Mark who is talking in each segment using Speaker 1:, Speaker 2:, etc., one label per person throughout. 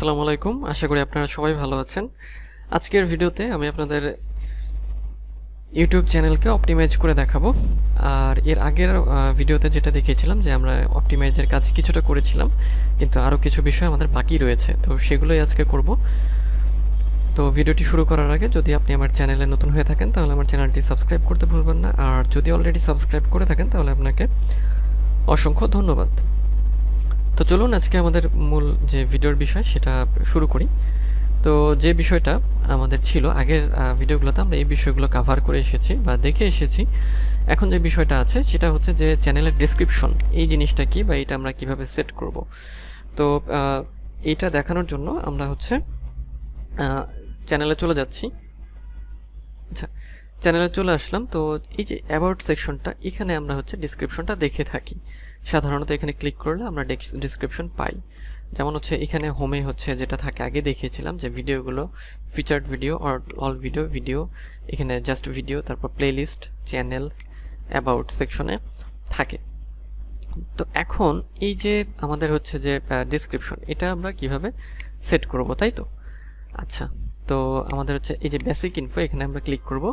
Speaker 1: আসসালামু আলাইকুম, আশা করি আপনারা সবাই ভালো আছেন। আজকের ভিডিওতে আমি আপনাদের ইউটিউব চ্যানেলকে অপটিমাইজ করে দেখাবো। আর এর আগের ভিডিওতে যেটা দেখিয়েছিলাম যে আমরা অপটিমাইজের কাজ কিছুটা করেছিলাম, কিন্তু আরও কিছু বিষয় আমাদের বাকি রয়েছে, তো সেগুলোই আজকে করব। তো ভিডিওটি শুরু করার আগে যদি আপনি আমার চ্যানেলে নতুন হয়ে থাকেন তাহলে আমার চ্যানেলটি সাবস্ক্রাইব করতে ভুলবেন না, আর যদি অলরেডি সাবস্ক্রাইব করে থাকেন তাহলে আপনাকে অসংখ্য ধন্যবাদ। তো চলুন আজকে আমাদের মূল যে ভিডিওর বিষয় সেটা শুরু করি। তো যে বিষয়টা আমাদের ছিল আগের ভিডিওগুলোতে, আমরা এই বিষয়গুলো কভার করে এসেছি বা দেখে এসেছি। এখন যে বিষয়টা আছে সেটা হচ্ছে যে চ্যানেলের ডেসক্রিপশন, এই জিনিসটা কি বা এটা আমরা কিভাবে সেট করব। তো এইটা দেখানোর জন্য আমরা হচ্ছে চ্যানেলে চলে যাচ্ছি। আচ্ছা, চ্যানেলে চলে আসলাম। তো এই যে অ্যাবাউট সেকশনটা, এখানে আমরা হচ্ছে ডিসক্রিপশনটা দেখে থাকি। সাধারণত এখানে ক্লিক করলে আমরা ডিসক্রিপশন পাই। যেমন হচ্ছে এখানে হোমে হচ্ছে যেটা থাকে, আগে দেখিয়েছিলাম যে ভিডিওগুলো featured video or all video, এখানে জাস্ট ভিডিও, তারপর প্লেলিস্ট, চ্যানেল, অ্যাবাউট সেকশনে থাকে। তো এখন এই যে আমাদের হচ্ছে যে ডিসক্রিপশন, এটা আমরা কিভাবে সেট করব, তাই তো? আচ্ছা, তো আমাদের হচ্ছে এই যে বেসিক ইনফো, এখানে আমরা ক্লিক করব।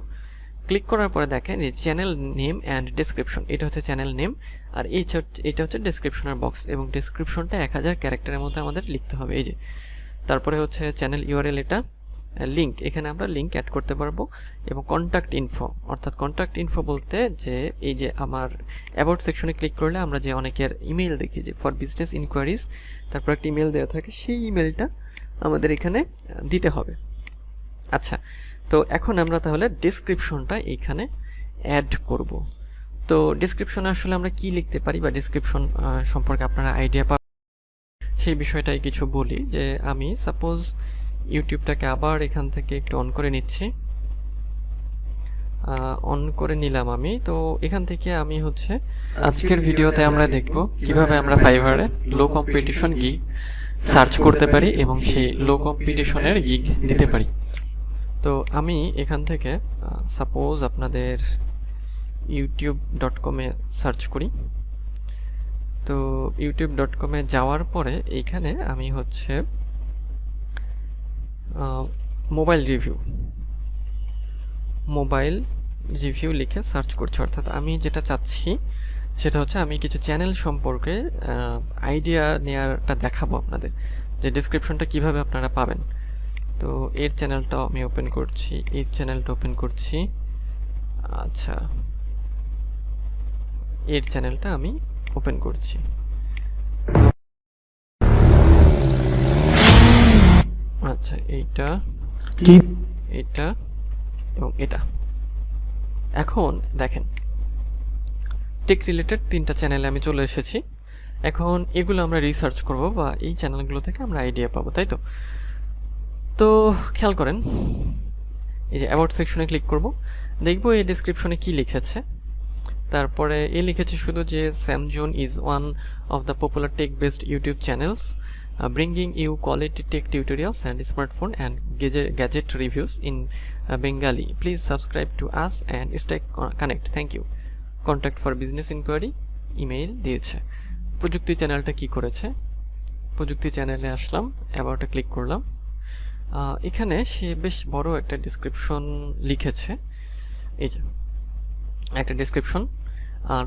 Speaker 1: ক্লিক করার পরে দেখেন এই চ্যানেল নেম অ্যান্ড ডেসক্রিপশন, এটা হচ্ছে চ্যানেল নেম, আর এটা হচ্ছে ডেসক্রিপশনের বক্স, এবং ডেসক্রিপশনটা 1000 ক্যারেক্টারের মধ্যে আমাদের লিখতে হবে। এই যে তারপরে হচ্ছে চ্যানেল ইউআরএল, এটা লিঙ্ক, এখানে আমরা লিঙ্ক অ্যাড করতে পারবো, এবং কন্ট্যাক্ট ইনফো, অর্থাৎ কন্ট্যাক্ট ইনফো বলতে যে এই যে আমার অ্যাবাউট সেকশনে ক্লিক করলে আমরা যে অনেকের ইমেল দেখি যে ফর বিজনেস ইনকোয়ারিজ, তারপর একটা ইমেল দেওয়া থাকে, সেই ইমেলটা আমাদের এখানে দিতে হবে। আচ্ছা, তো এখন আমরা তাহলে ডেসক্রিপশনটা এখানে অ্যাড করব। তো ডেসক্রিপশনে আসলে আমরা কি লিখতে পারি বা ডেসক্রিপশন সম্পর্কে আপনারা আইডিয়া পাবেন সেই বিষয়টাই কিছু বলি। যে আমি সাপোজ ইউটিউবটাকে আবার এখান থেকে একটু অন করে নিচ্ছি, অন করে নিলাম আমি। তো এখান থেকে আমি হচ্ছে আজকের ভিডিওতে আমরা দেখব কিভাবে আমরা ফাইভারে লো কম্পিটিশন গিগ সার্চ করতে পারি এবং সেই লো কম্পিটিশনের গিগ দিতে পারি। তো আমি এখান থেকে সাপোজ আপনাদের youtube.com-এ সার্চ করি। তো youtube.com-এ যাওয়ার পরে এইখানে আমি হচ্ছে মোবাইল রিভিউ লিখে সার্চ করছি। অর্থাৎ আমি যেটা চাচ্ছি সেটা হচ্ছে আমি কিছু চ্যানেল সম্পর্কে আইডিয়া নেওয়াটা দেখাবো আপনাদের, যে ডেসক্রিপশনটা কিভাবে আপনারা পাবেন। তো এর চ্যানেলটাও আমি ওপেন করছি, এর চ্যানেলটা ওপেন করছি। আচ্ছা, এর চ্যানেলটা আমি ওপেন করছি। আচ্ছা, এইটা, এটা এবং এটা। এখন দেখেন টেক রিলেটেড 3টা চ্যানেলে আমি চলে এসেছি। এখন এগুলো আমরা রিসার্চ করব বা এই চ্যানেলগুলো থেকে আমরা আইডিয়া পাবো, তাই তো? তো খেয়াল করেন, এই যে অ্যাবাউট সেকশনে ক্লিক করব, দেখব এই ডেসক্রিপশনে কি লিখেছে। তারপরে লিখেছে শুধু যে Sam Zone is one of the popular tech based YouTube channels bringing you quality tech tutorials and smartphone and gadget reviews in Bengali. Please subscribe to us and stay connect, thank you. Contact for business inquiry, email দিয়েছে। প্রযুক্তি চ্যানেলটা কি করেছে, প্রযুক্তি চ্যানেলে আসলাম, অ্যাবাউটে click করলাম। এখানে সে বেশ বড় একটা ডিসক্রিপশন লিখেছে, এই যে একটা ডিসক্রিপশন। আর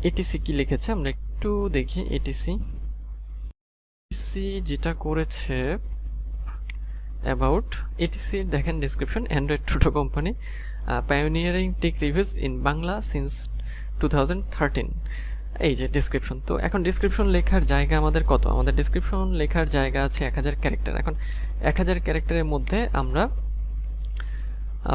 Speaker 1: এটিসি কি লিখেছে আমরা একটু দেখি। এটিসি যেটা করেছে অ্যাবাউট এটিসি, দেখেন description, Android Toto company, pioneering tech reviews in Bangla since 2013, এই যে ডিসক্রিপশন। তো এখন ডিসক্রিপশন লেখার জায়গা আমাদের কত? আমাদের ডিসক্রিপশন লেখার জায়গা আছে 1000 ক্যারেক্টার। এখন 1000 ক্যারেক্টারের মধ্যে আমরা,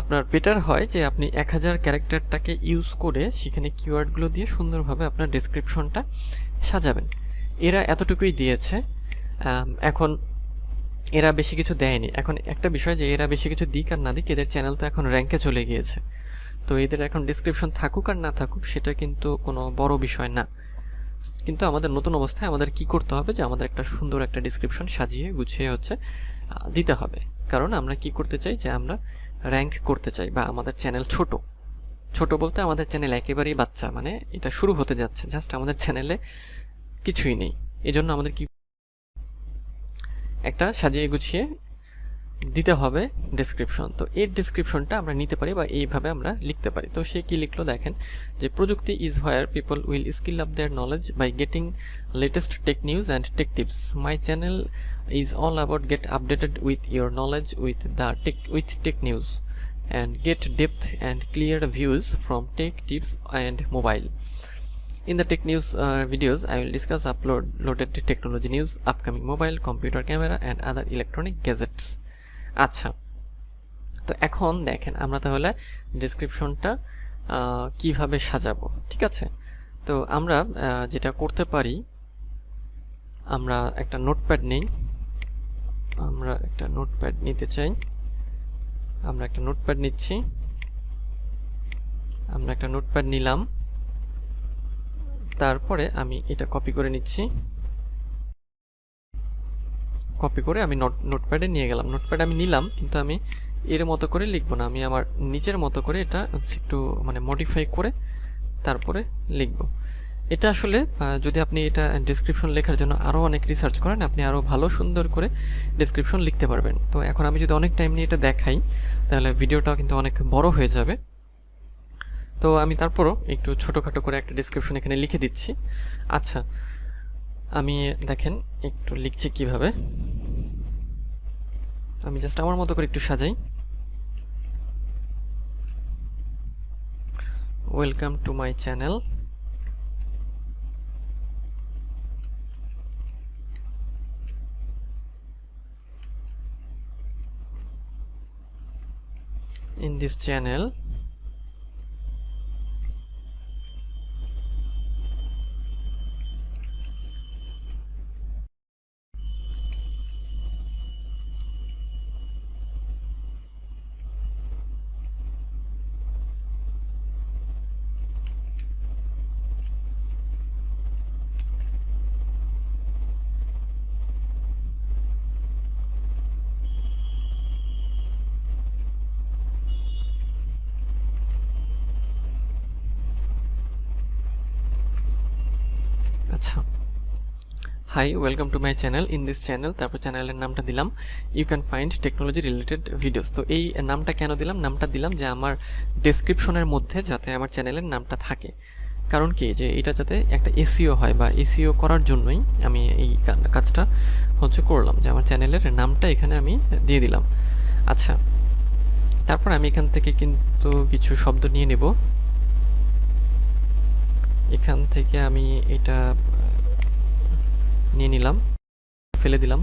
Speaker 1: আপনার বেটার হয় যে আপনি 1000 ক্যারেক্টারটাকে ইউজ করে সেখানে কিওয়ার্ডগুলো দিয়ে সুন্দরভাবে আপনার ডেসক্রিপশনটা সাজাবেন। এরা এতটুকুই দিয়েছে, এখন এরা বেশি কিছু দেয়নি। এখন একটা বিষয় যে এরা বেশি কিছু দিক আর না দিক, এদের চ্যানেল তো এখন র্যাঙ্কে চলে গিয়েছে। তো এদের এখন ডিসক্রিপশন থাকুক আর না থাকুক সেটা কিন্তু কোনো বড় বিষয় না। কিন্তু আমাদের নতুন অবস্থায় আমাদের কি করতে হবে, যে আমাদের একটা সুন্দর একটা ডিসক্রিপশন সাজিয়ে গুছিয়ে হচ্ছে দিতে হবে। কারণ আমরা কি করতে চাই, যে আমরা র্যাঙ্ক করতে চাই, বা আমাদের চ্যানেল ছোট বলতে আমাদের চ্যানেল একেবারেই বাচ্চা, মানে এটা শুরু হতে যাচ্ছে, জাস্ট আমাদের চ্যানেলে কিছুই নেই। এই জন্য আমাদের কি একটা সাজিয়ে গুছিয়ে দিতে হবে ডেসক্রিপশন। তো এর ডেসক্রিপশনটা আমরা নিতে পারি বা এইভাবে আমরা লিখতে পারি। তো সে কি লিখলো দেখেন, যে প্রযুক্তি is where people will skill up their knowledge by getting latest tech news and tech tips. My channel is all about get updated with your knowledge with tech news and get depth and clear views from tech tips and mobile. In the tech news videos, I will discuss uploaded technology news, upcoming mobile, computer camera and other electronic gadgets. আচ্ছা, তো এখন দেখেন আমরা তাহলে ডেসক্রিপশনটা কিভাবে সাজাবো, ঠিক আছে? তো আমরা যেটা করতে পারি, আমরা একটা নোটপ্যাড নিই, আমরা একটা নোটপ্যাড নিতে চাই, আমরা একটা নোটপ্যাড নিচ্ছি, আমরা একটা নোটপ্যাড নিলাম, তারপরে আমি এটা কপি করে নিচ্ছি, কপি করে আমি নোটপ্যাডে নিয়ে গেলাম। নোটপ্যাড আমি নিলাম, কিন্তু আমি এর মতো করে লিখবো না, আমি আমার নিজের মতো করে এটা একটু মানে মডিফাই করে তারপরে লিখব। এটা আসলে যদি আপনি এটা ডেসক্রিপশন লেখার জন্য আরও অনেক রিসার্চ করেন, আপনি আরও ভালো সুন্দর করে ডেসক্রিপশন লিখতে পারবেন। তো এখন আমি যদি অনেক টাইম নিয়ে এটা দেখাই, তাহলে ভিডিওটা কিন্তু অনেক বড় হয়ে যাবে। তো আমি তারপরও একটু ছোটোখাটো করে একটা ডেসক্রিপশন এখানে লিখে দিচ্ছি। আচ্ছা, আমি দেখেন একটু লিখছি কিভাবে, আমি জাস্ট আমার মতো করে একটু সাজাই। Welcome to my channel, in this channel আচ্ছা, hi welcome to my channel, in this channel, তারপর চ্যানেলের নামটা দিলাম you can find technology related videos. তো এই নামটা কেন দিলাম? নামটা দিলাম যে আমার ডেসক্রিপশনের মধ্যে যাতে আমার চ্যানেলের নামটা থাকে। কারণ কি, যে এটা যাতে একটা এসইও হয়, বা এসইও করার জন্যই আমি এই কাজটা করলাম, যে আমার চ্যানেলের নামটা এখানে আমি দিয়ে দিলাম। আচ্ছা, তারপর আমি এখান থেকে কিন্তু কিছু শব্দ নিয়ে নেব, এখান থেকে আমি এটা নিয়ে নিলাম, ফেলে দিলাম।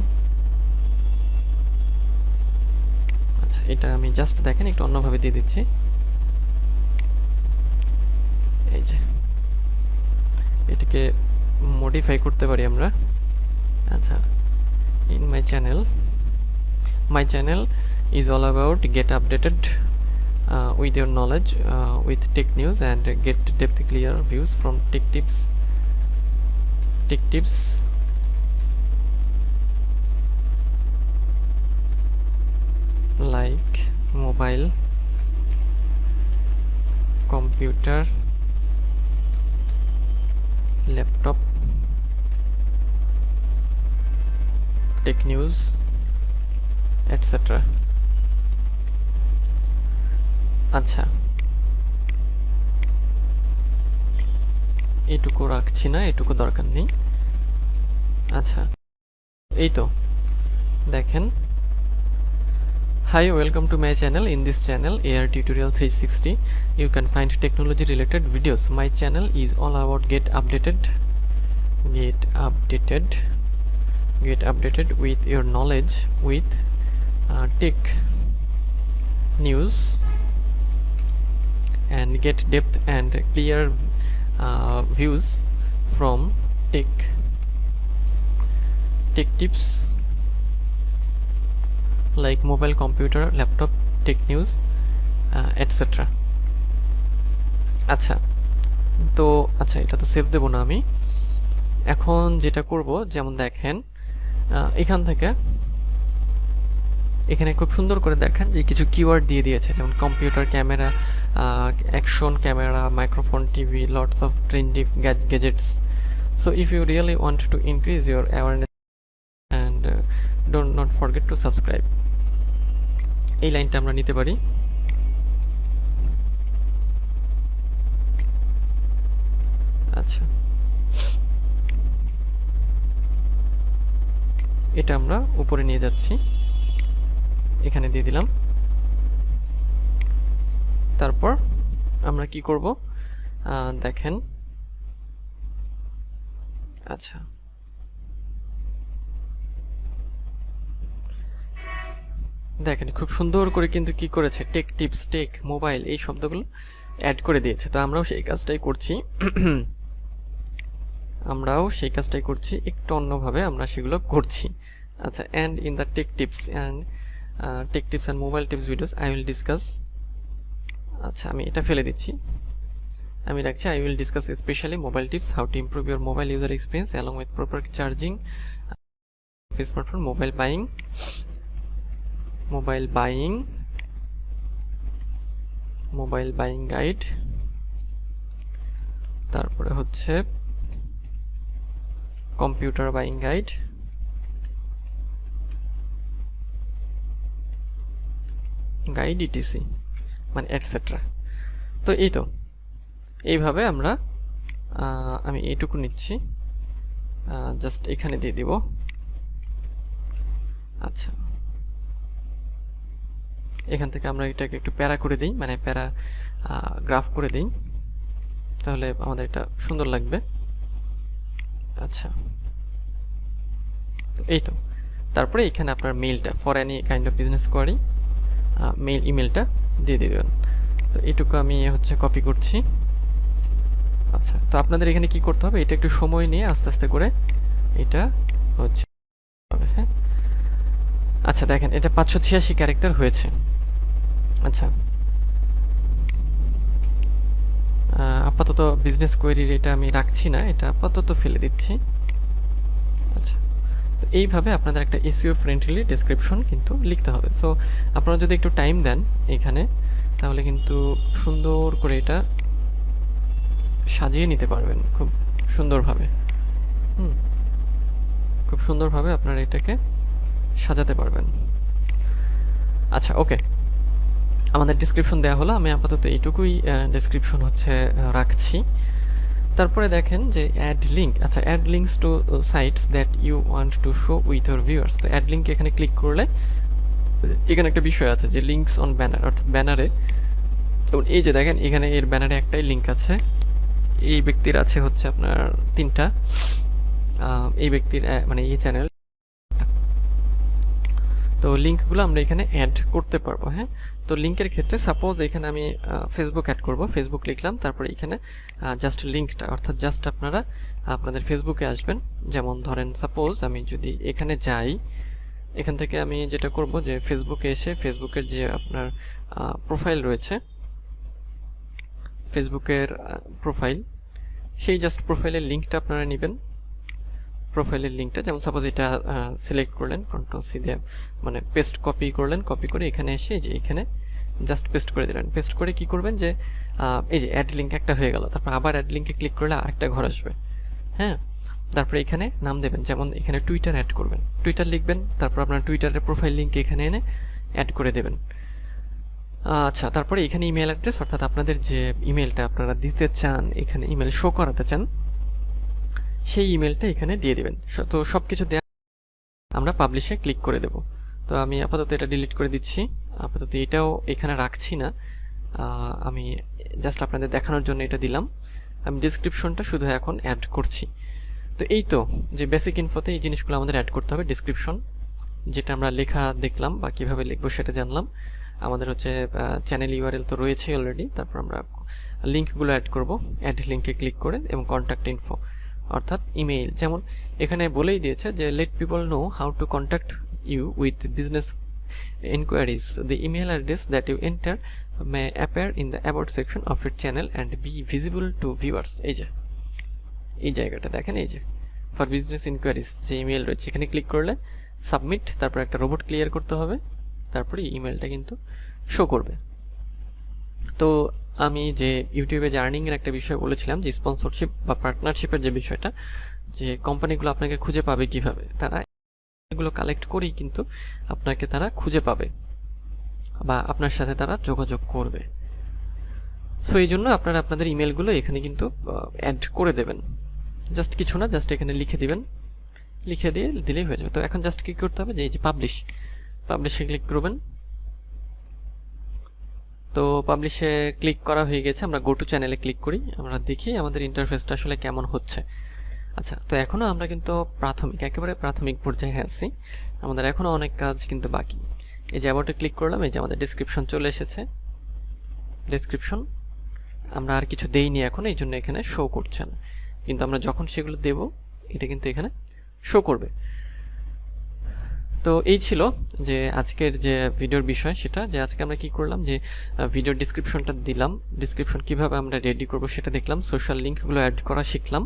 Speaker 1: আচ্ছা, এটা আমি জাস্ট দেখেন একটু অন্যভাবে দিয়ে দিচ্ছি, এই যে এটাকে মডিফাই করতে পারি আমরা। আচ্ছা, in my channel is all about get updated with your knowledge with tech news and get depth clear views from tech tips like mobile, computer, laptop, tech news, etc. আচ্ছা, এটুকু রাখছি না, এটুকু দরকার নেই। আচ্ছা, এই তো দেখেন, hi welcome to my channel, in this channel AR tutorial 360 you can find technology related videos. My channel is all about get updated with your knowledge with tech news and get depth and clear views from tech tips like mobile, computer, laptop, tech news, etc. আচ্ছা, তো আচ্ছা, এটা তো save দেব না আমি। এখন যেটা করব, যেমন দেখেন এখান থেকে এখানে খুব সুন্দর করে দেখেন যে কিছু কিওয়ার্ড দিয়ে দিয়েছে, যেমন computer, camera, action camera, microphone, TV, lots of trendy gadgets. So if you really want to increase your awareness and don't not forget to subscribe, এই লাইনটা আমরা নিতে পারি। আচ্ছা, এটা আমরা উপরে নিয়ে যাচ্ছি, এখানে দিয়ে দিলাম। তারপর আমরা কি করব দেখেন, আচ্ছা দেখেন খুব সুন্দর করে কিন্তু কি করেছে, টেক টিপস, টেক, মোবাইল, এই শব্দগুলো অ্যাড করে দিয়েছে। তো আমরাও সেই কাজটাই করছি একটু অন্যভাবে আমরা সেগুলো করছি। আচ্ছা, and in the take tips and mobile tips videos I will discuss, আচ্ছা আমি এটা ফেলে দিচ্ছি, আমি রাখছি I will discuss specially mobile tips, how to improve your mobile user experience along with proper charging, smartphone, mobile buying guide, তারপরে হচ্ছে computer buying guide, etc, মানে এটসেট্রা। তো এই তো এইভাবে আমরা আমি এইটুকু নিচ্ছি, জাস্ট এখানে দিয়ে দিব। আচ্ছা, এখান থেকে আমরা এটাকে একটু প্যারা করে দিই, মানে প্যারা গ্রাফ করে দিই, তাহলে আমাদের এটা সুন্দর লাগবে। আচ্ছা, তো এই তো তারপরে এখানে আপনার মেইলটা, for any kind of business query, ইমেলটা দিয়ে দিবেন। তো এইটুকু আমি হচ্ছে কপি করছি। আচ্ছা, তো আপনাদের এখানে কি করতে হবে, এটা একটু সময় নিয়ে আস্তে আস্তে করে এটা হচ্ছে হবে। হ্যাঁ, আচ্ছা দেখেন এটা 586 ক্যারেক্টার হয়েছে। আচ্ছা, আপাতত বিজনেস কোয়েরির এটা আমি রাখছি না, এটা আপাতত ফেলে দিচ্ছি। আচ্ছা, তো এইভাবে আপনাদের একটা এসইও ফ্রেন্ডলি ডেসক্রিপশন কিন্তু লিখতে হবে। সো আপনারা যদি একটু টাইম দেন এখানে, তাহলে কিন্তু সুন্দর করে এটা সাজিয়ে নিতে পারবেন খুব সুন্দরভাবে। খুব সুন্দরভাবে আপনারা এটাকে সাজাতে পারবেন। আচ্ছা, ওকে, আমাদের ডেসক্রিপশন দেওয়া হলো, আমি আপাতত এইটুকুই ডেসক্রিপশন হচ্ছে রাখছি। তারপরে দেখেন যে অ্যাড লিঙ্ক, আচ্ছা add links to sites that you want to show with your viewers. তো অ্যাড লিঙ্ক এখানে ক্লিক করলে এখানে একটা বিষয় আছে যে লিঙ্কস অন ব্যানার, অর্থাৎ ব্যানারে, যেমন এই যে দেখেন এখানে এর ব্যানারে একটাই লিঙ্ক আছে, এই ব্যক্তির আছে হচ্ছে আপনার 3টা, এই ব্যক্তির মানে এই চ্যানেল। তো লিঙ্কগুলো আমরা এখানে অ্যাড করতে পারবো। হ্যাঁ, তো লিঙ্কের ক্ষেত্রে সাপোজ এখানে আমি ফেসবুক অ্যাড করব, ফেসবুক লিখলাম, তারপরে এখানে জাস্ট লিঙ্কটা, অর্থাৎ জাস্ট আপনারা আপনাদের ফেসবুকে আসবেন। যেমন ধরেন সাপোজ আমি যদি এখানে যাই, এখান থেকে আমি যেটা করব যে ফেসবুকে এসে ফেসবুকের যে আপনার প্রোফাইল রয়েছে, ফেসবুকের প্রোফাইল, সেই জাস্ট প্রোফাইলের লিঙ্কটা আপনারা নেবেন। প্রোফাইলের লিঙ্কটা যেমন সাপোজ এটা সিলেক্ট করলেন, কন্ট্রোল সি দিয়ে মানে পেস্ট কপি করলেন, কপি করে এখানে এসে যে এখানে জাস্ট পেস্ট করে দিলেন। পেস্ট করে কি করবেন যে এই যে অ্যাড লিঙ্ক একটা হয়ে গেল, তারপর আবার অ্যাড লিঙ্কে ক্লিক করলে আরেকটা ঘর আসবে। হ্যাঁ, তারপরে এখানে নাম দেবেন, যেমন এখানে টুইটার অ্যাড করবেন, টুইটার লিখবেন, তারপর আপনার টুইটারের প্রোফাইল লিঙ্ক এখানে এনে অ্যাড করে দেবেন। আচ্ছা, তারপরে এখানে ইমেল অ্যাড্রেস, অর্থাৎ আপনাদের যে ইমেলটা আপনারা দিতে চান, এখানে ইমেল শো করাতে চান, সেই ইমেলটা এখানে দিয়ে দেবেন। তো সব কিছু দেওয়া, আমরা পাবলিশে ক্লিক করে দেব। তো আমি আপাতত এটা ডিলিট করে দিচ্ছি, আপাতত এটাও এখানে রাখছি না, আমি জাস্ট আপনাদের দেখানোর জন্য এটা দিলাম। আমি ডেসক্রিপশনটা শুধু এখন অ্যাড করছি। তো এই তো যে বেসিক ইনফোতে এই জিনিসগুলো আমাদের অ্যাড করতে হবে। ডেসক্রিপশন, যেটা আমরা লেখা দেখলাম বা কিভাবে লিখবো সেটা জানলাম। আমাদের হচ্ছে চ্যানেল ইউআরএল তো রয়েছে অলরেডি, তারপর আমরা লিঙ্কগুলো অ্যাড করব, অ্যাড লিঙ্কে ক্লিক করে, এবং কন্ট্যাক্ট ইনফো অর্থাৎ ইমেইল, যেমন এখানে বলেই দিয়েছে যে let people know how to contact you with business inquiries. The email address that you enter may appear in the about section of your channel and be visible to viewers. এই যে এই জায়গাটা দেখেন, এই যে ফর বিজনেস ইনকোয়ারিজ যে email রয়েছে, এখানে ক্লিক করলে সাবমিট, তারপর একটা রোবট ক্লিয়ার করতে হবে, তারপরে ইমেলটা কিন্তু শো করবে। তো আমি যে ইউটিউবে যে আর্নিংয়ের একটা বিষয় বলেছিলাম, যে স্পন্সরশিপ বা পার্টনারশিপের যে বিষয়টা, যে কোম্পানিগুলো আপনাকে খুঁজে পাবে কিভাবে, তারা এগুলো কালেক্ট করেই কিন্তু আপনাকে তারা খুঁজে পাবে বা আপনার সাথে তারা যোগাযোগ করবে। সো এই জন্য আপনারা আপনাদের ইমেলগুলো এখানে কিন্তু অ্যাড করে দেবেন। জাস্ট কিছু না, জাস্ট এখানে লিখে দিবেন, লিখে দিয়ে দিলেই হয়ে যাবে। তো এখন জাস্ট কি করতে হবে, যে এই যে পাবলিশে ক্লিক করবেন। তো পাবলিশে ক্লিক করা হয়ে গেছে, আমরা গো টু চ্যানেলে ক্লিক করি, আমরা দেখি আমাদের ইন্টারফেসটা আসলে কেমন হচ্ছে। আচ্ছা, তো এখনও আমরা কিন্তু একেবারে প্রাথমিক পর্যায়ে আছি, আমাদের এখনও অনেক কাজ কিন্তু বাকি। এই যে অ্যাবাউটে ক্লিক করলাম, এই যে আমাদের ডেসক্রিপশন চলে এসেছে। ডেসক্রিপশন আমরা আর কিছু দেইনি এখন, এই জন্য এখানে শো করছে না, কিন্তু আমরা যখন সেগুলো দেব এটা কিন্তু এখানে শো করবে। তো এই ছিল যে আজকের যে ভিডিওর বিষয়, সেটা যে আজকে আমরা কি করলাম, যে ভিডিও ডিসক্রিপশনটা দিলাম, ডিসক্রিপশন কিভাবে আমরা রেডি করব সেটা দেখলাম, সোশ্যাল লিঙ্কগুলো অ্যাড করা শিখলাম,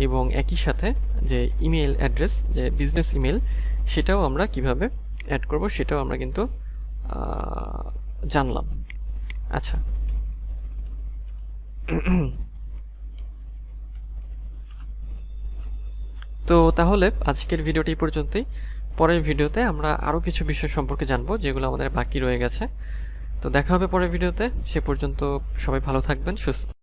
Speaker 1: এবং একই সাথে যে ইমেল অ্যাড্রেস, যে বিজনেস ইমেল, সেটাও আমরা কিভাবে অ্যাড করব সেটাও আমরা কিন্তু জানলাম। আচ্ছা, তো তাহলে আজকের ভিডিওটি এই পর্যন্তই। পরের ভিডিওতে আমরা আরও কিছু বিষয় সম্পর্কে জানবো যেগুলো আমাদের বাকি রয়ে গেছে। তো দেখা হবে পরের ভিডিওতে, সে পর্যন্ত সবাই ভালো থাকবেন, সুস্থ